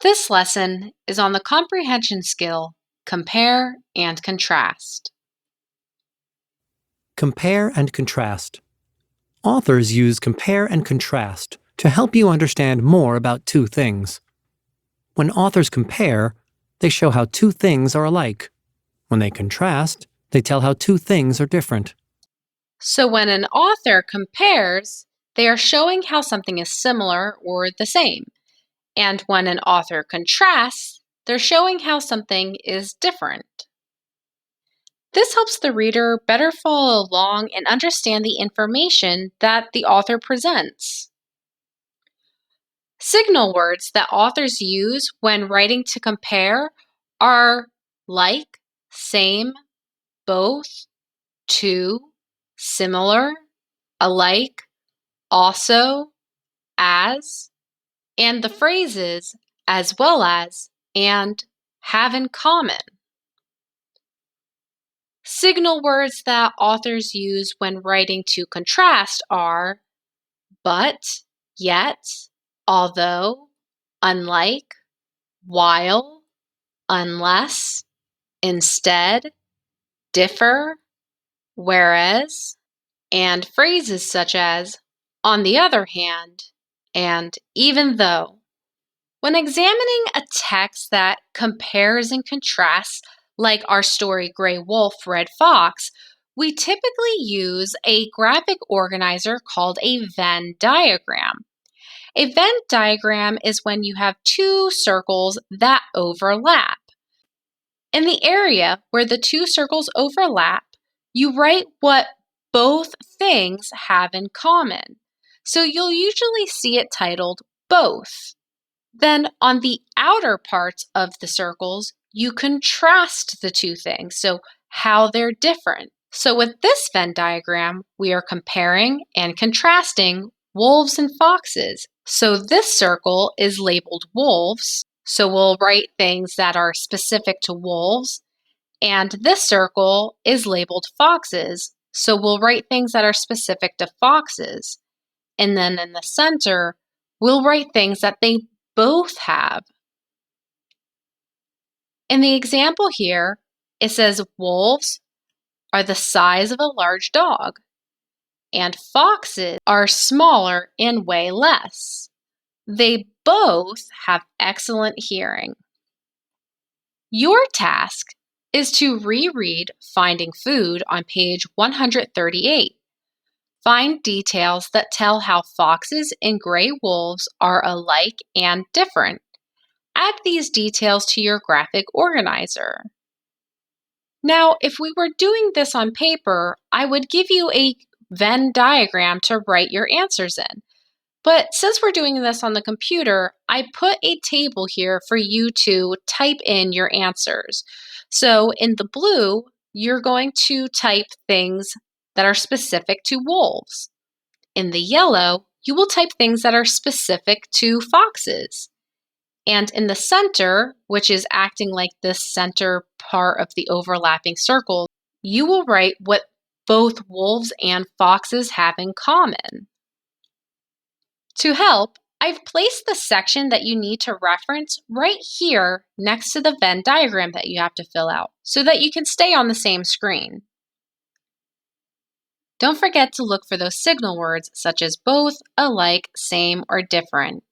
This lesson is on the comprehension skill Compare and Contrast. Compare and contrast. Authors use compare and contrast to help you understand more about two things. When authors compare, they show how two things are alike. When they contrast, they tell how two things are different. So when an author compares, they are showing how something is similar or the same. And when an author contrasts, they're showing how something is different. This helps the reader better follow along and understand the information that the author presents. Signal words that authors use when writing to compare are like, same, both, to, similar, alike, also, as, and the phrases as well as and have in common. Signal words that authors use when writing to contrast are but, yet, although, unlike, while, unless, instead, differ, whereas, and phrases such as on the other hand and even though. When examining a text that compares and contrasts, like our story Gray Wolf, Red Fox, we typically use a graphic organizer called a Venn diagram. A Venn diagram is when you have two circles that overlap. In the area where the two circles overlap, you write what both things have in common. So you'll usually see it titled both. Then on the outer parts of the circles, you contrast the two things, so how they're different. So with this Venn diagram, we are comparing and contrasting wolves and foxes. So this circle is labeled wolves, so we'll write things that are specific to wolves. And this circle is labeled foxes, so we'll write things that are specific to foxes. And then in the center, we'll write things that they both have. In the example here, it says wolves are the size of a large dog, and foxes are smaller and weigh less. They both have excellent hearing. Your task is to reread Finding Food on page 138. Find details that tell how foxes and gray wolves are alike and different. Add these details to your graphic organizer. Now, if we were doing this on paper, I would give you a Venn diagram to write your answers in. But since we're doing this on the computer, I put a table here for you to type in your answers. So in the blue, you're going to type things that are specific to wolves. In the yellow, you will type things that are specific to foxes. And in the center, which is acting like this center part of the overlapping circle, you will write what both wolves and foxes have in common. To help, I've placed the section that you need to reference right here next to the Venn diagram that you have to fill out so that you can stay on the same screen. Don't forget to look for those signal words such as both, alike, same, or different.